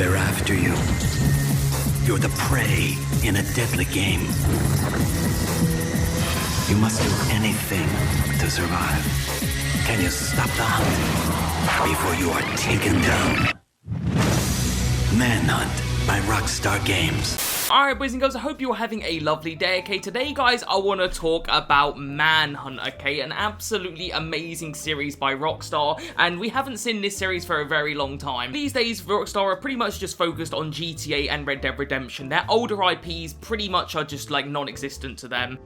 They're after you. You're the prey in a deadly game. You must do anything to survive. Can you stop the hunt before you are taken down? Manhunt by ROCKSTAR Games. Alright boys and girls, I hope you're having a lovely day, okay? Today guys, I want to talk about Manhunt, okay? An absolutely amazing series by Rockstar, and we haven't seen this series for a very long time. These days, Rockstar are pretty much just focused on GTA and Red Dead Redemption. Their older IPs pretty much are just like non-existent to them.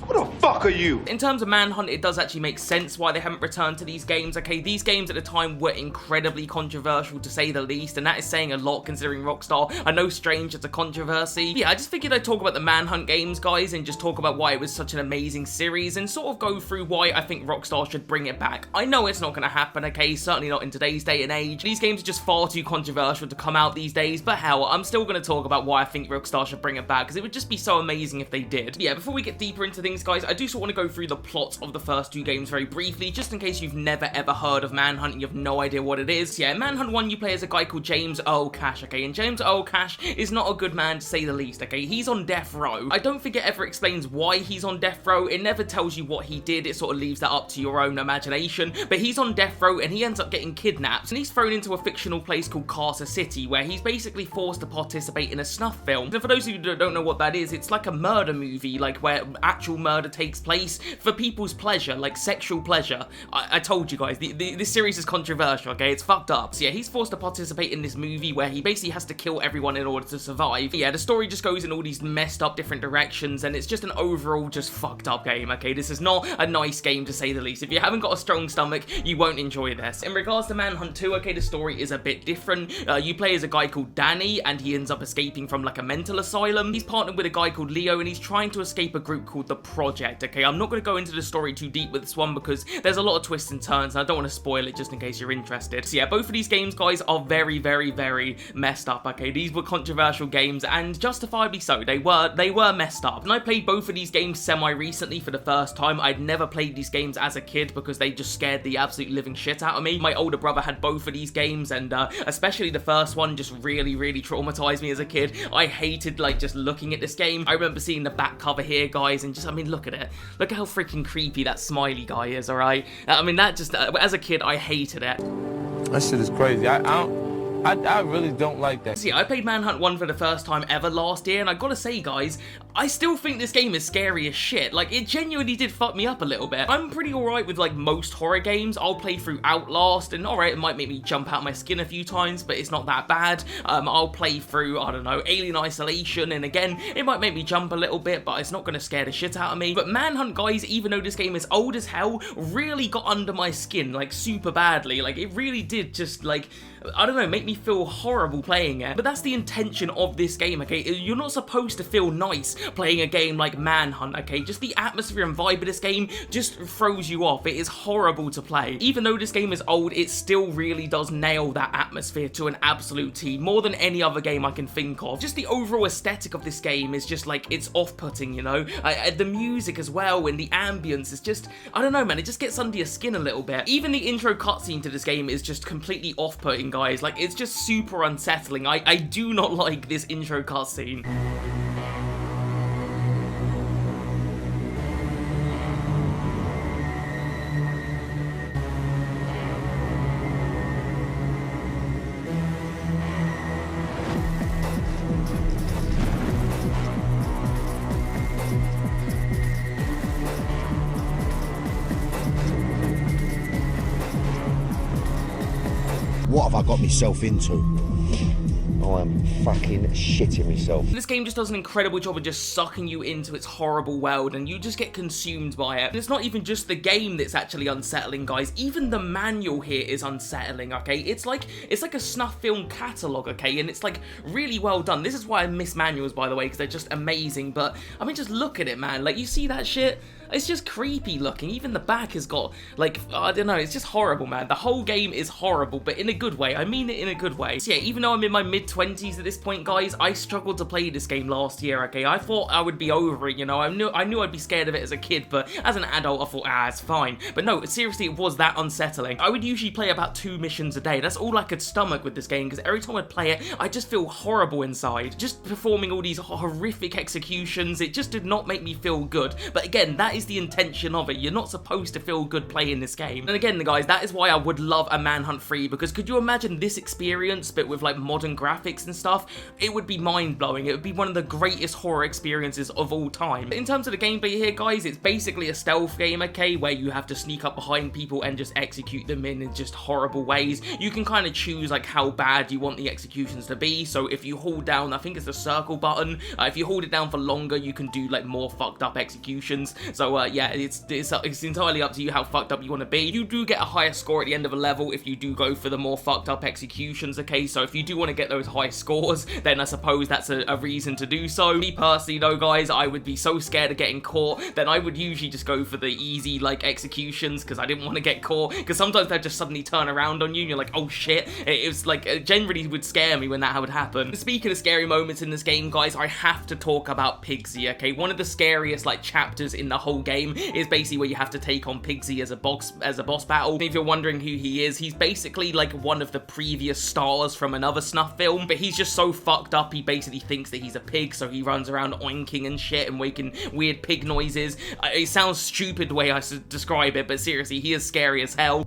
Who the fuck are you? In terms of Manhunt, it does actually make sense why they haven't returned to these games, okay? These games at the time were incredibly controversial, to say the least, and that is saying a lot considering Rockstar are no stranger to controversy. Yeah, I just figured I'd talk about the Manhunt games, guys, and just talk about why it was such an amazing series, and sort of go through why I think Rockstar should bring it back. I know it's not going to happen, okay? Certainly not in today's day and age. These games are just far too controversial to come out these days, but hell, I'm still going to talk about why I think Rockstar should bring it back, because it would just be so amazing if they did. Yeah, before we get deeper into things, guys, I do sort of want to go through the plot of the first two games very briefly, just in case you've never ever heard of Manhunt and you have no idea what it is. Yeah, in Manhunt 1 you play as a guy called James Earl Cash, okay, and James Earl Cash is not a good man to say the least, okay? He's on death row. I don't think it ever explains why he's on death row. It never tells you what he did. It sort of leaves that up to your own imagination, but he's on death row and he ends up getting kidnapped, and he's thrown into a fictional place called Carter City, where he's basically forced to participate in a snuff film. And for those of you who don't know what that is, it's like a murder movie, like where actual murder takes place for people's pleasure, like sexual pleasure. I told you guys, this series is controversial, okay? It's fucked up. So yeah, he's forced to participate in this movie where he basically has to kill everyone in order to survive. Yeah, the story just goes in all these messed up different directions, and it's just an overall just fucked up game, okay? This is not a nice game, to say the least. If you haven't got a strong stomach, you won't enjoy this. In regards to Manhunt 2, okay, the story is a bit different. You play as a guy called Danny, and he ends up escaping from like a mental asylum. He's partnered with a guy called Leo, and he's trying to escape a group called the Project, okay? I'm not going to go into the story too deep with this one because there's a lot of twists and turns, and I don't want to spoil it just in case you're interested. So yeah, both of these games, guys, are very, very, very messed up, okay? These were controversial games, and justifiably so. They were messed up. And I played both of these games semi-recently for the first time. I'd never played these games as a kid because they just scared the absolute living shit out of me. My older brother had both of these games, and especially the first one just really, really traumatized me as a kid. I hated, like, just looking at this game. I remember seeing the back cover here, guys, and just, I mean, look at it. Look at how freaking creepy that smiley guy is, alright? I mean, that just, as a kid, I hated it. That shit is crazy. I really don't like that. See, I played Manhunt 1 for the first time ever last year, and I gotta say, guys, I still think this game is scary as shit. Like, it genuinely did fuck me up a little bit. I'm pretty alright with, like, most horror games. I'll play through Outlast, and alright, it might make me jump out my skin a few times, but it's not that bad. I'll play through, I don't know, Alien Isolation, and again, it might make me jump a little bit, but it's not gonna scare the shit out of me. But Manhunt, guys, even though this game is old as hell, really got under my skin, like, super badly. Like, it really did just, like, I don't know, make me feel horrible playing it. But that's the intention of this game, okay? You're not supposed to feel nice playing a game like Manhunt, okay? Just the atmosphere and vibe of this game just throws you off. It is horrible to play. Even though this game is old, it still really does nail that atmosphere to an absolute T, more than any other game I can think of. Just the overall aesthetic of this game is just like, it's off-putting, you know? The music as well and the ambience is just, I don't know, man, it just gets under your skin a little bit. Even the intro cutscene to this game is just completely off-putting, guys. Like, it's just super unsettling. I do not like this intro cutscene. What have I got myself into? I'm fucking shitting myself. This game just does an incredible job of just sucking you into its horrible world, and you just get consumed by it. And it's not even just the game that's actually unsettling, guys. Even the manual here is unsettling, okay? It's like a snuff film catalogue, okay? And it's like really well done. This is why I miss manuals, by the way, because they're just amazing. But I mean, just look at it, man. Like, you see that shit? It's just creepy looking. Even the back has got, like, I don't know, it's just horrible, man. The whole game is horrible, but in a good way. I mean it in a good way. So yeah, even though I'm in my mid-20s at this point, guys, I struggled to play this game last year, okay? I thought I would be over it, you know? I knew I'd be scared of it as a kid, but as an adult, I thought, it's fine. But no, seriously, it was that unsettling. I would usually play about 2 missions a day. That's all I could stomach with this game, because every time I'd play it, I just feel horrible inside. Just performing all these horrific executions, it just did not make me feel good. But again, that is the intention of it. You're not supposed to feel good playing this game. And again, guys, that is why I would love a Manhunt 3, because could you imagine this experience, but with like modern graphics and stuff? It would be mind-blowing. It would be one of the greatest horror experiences of all time. In terms of the gameplay here, guys, it's basically a stealth game, okay, where you have to sneak up behind people and just execute them in just horrible ways. You can kind of choose like how bad you want the executions to be. So if you hold down, I think it's the circle button, if you hold it down for longer, you can do like more fucked up executions. So yeah, it's entirely up to you how fucked up you want to be. You do get a higher score at the end of a level if you do go for the more fucked up executions, okay? So if you do want to get those high scores, then I suppose that's a reason to do so. Me personally though, guys, I would be so scared of getting caught, then I would usually just go for the easy like executions, because I didn't want to get caught, because sometimes they'd just suddenly turn around on you and you're like, oh shit. It was like, it generally would scare me when that would happen. Speaking of scary moments in this game, guys, I have to talk about Pigsy, okay? One of the scariest like chapters in the whole game is basically where you have to take on Pigsy as a boss battle. And if you're wondering who he is, he's basically like one of the previous stars from another snuff film, but he's just so fucked up, he basically thinks that he's a pig, so he runs around oinking and shit and making weird pig noises. It sounds stupid the way I describe it, but seriously, he is scary as hell.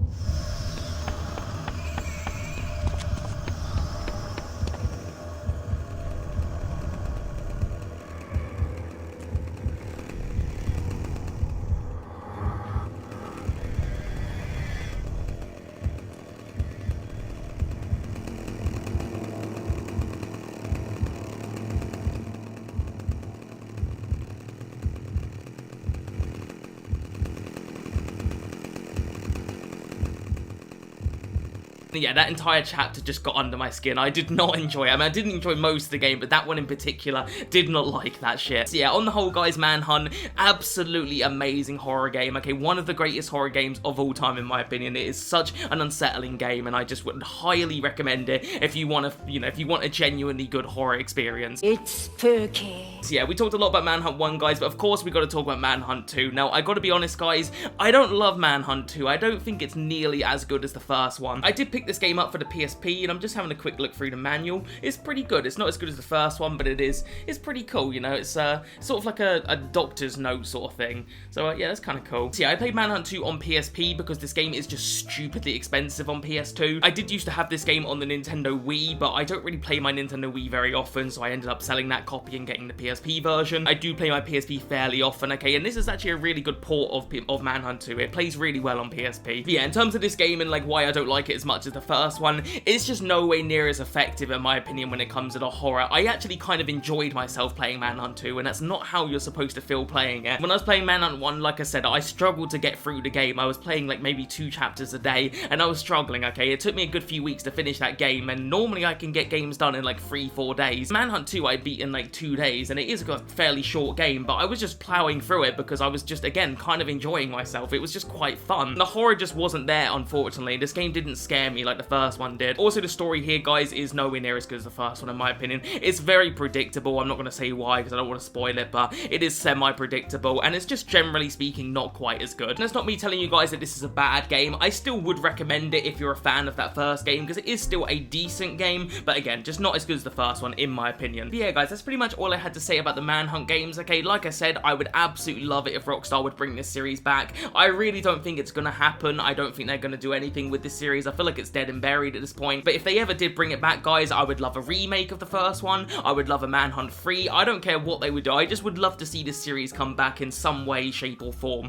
Yeah, that entire chapter just got under my skin. I did not enjoy it. I mean, I didn't enjoy most of the game, but that one in particular did not like that shit. So yeah, on the whole, guys, Manhunt, absolutely amazing horror game. Okay, one of the greatest horror games of all time, in my opinion. It is such an unsettling game, and I just would highly recommend it if you want to, if you want a genuinely good horror experience. It's spooky. So yeah, we talked a lot about Manhunt 1, guys, but of course we got to talk about Manhunt 2. Now, I got to be honest, guys, I don't love Manhunt 2. I don't think it's nearly as good as the first one. I did pick this game up for the PSP, and I'm just having a quick look through the manual. It's pretty good. It's not as good as the first one, but it's pretty cool, you know. It's sort of like a doctor's note sort of thing. So yeah, that's kind of cool. So yeah, I played Manhunt 2 on PSP because this game is just stupidly expensive on PS2. I did used to have this game on the Nintendo Wii, but I don't really play my Nintendo Wii very often, so I ended up selling that copy and getting the PSP version. I do play my PSP fairly often, okay, and this is actually a really good port of Manhunt 2. It plays really well on PSP. But yeah, in terms of this game and like why I don't like it as much as the first one, it's just no way near as effective in my opinion when it comes to the horror. I actually kind of enjoyed myself playing Manhunt 2, and that's not how you're supposed to feel playing it. When I was playing Manhunt 1, like I said, I struggled to get through the game. I was playing like maybe 2 chapters a day, and I was struggling, okay? It took me a good few weeks to finish that game, and normally I can get games done in like 3-4 days. Manhunt 2 I beat in like 2 days, and it is a fairly short game, but I was just plowing through it because I was just, again, kind of enjoying myself. It was just quite fun. The horror just wasn't there, unfortunately. This game didn't scare me like the first one did. Also, the story here, guys, is nowhere near as good as the first one, in my opinion. It's very predictable. I'm not going to say why because I don't want to spoil it, but it is semi-predictable, and it's just generally speaking not quite as good. And it's not me telling you guys that this is a bad game. I still would recommend it if you're a fan of that first game, because it is still a decent game, but again, just not as good as the first one, in my opinion. But yeah, guys, that's pretty much all I had to say about the Manhunt games, okay? Like I said, I would absolutely love it if Rockstar would bring this series back. I really don't think it's going to happen. I don't think they're going to do anything with this series. I feel like it's dead and buried at this point, but if they ever did bring it back, guys, I would love a remake of the first one. I would love a Manhunt 3. I don't care what they would do. I just would love to see this series come back in some way, shape, or form.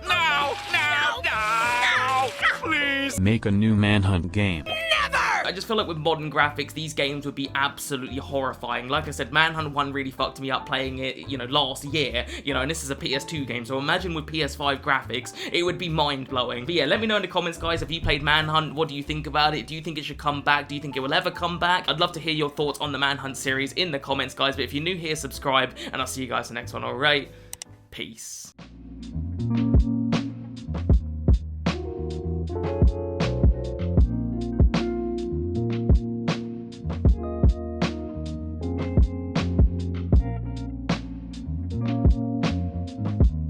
No! Please! Make a new Manhunt game. I just feel like with modern graphics, these games would be absolutely horrifying. Like I said, Manhunt 1 really fucked me up playing it, last year, and this is a PS2 game, so imagine with PS5 graphics, it would be mind-blowing. But yeah, let me know in the comments, guys, if you played Manhunt, what do you think about it? Do you think it should come back? Do you think it will ever come back? I'd love to hear your thoughts on the Manhunt series in the comments, guys, but if you're new here, subscribe, and I'll see you guys in the next one, alright? Peace. you.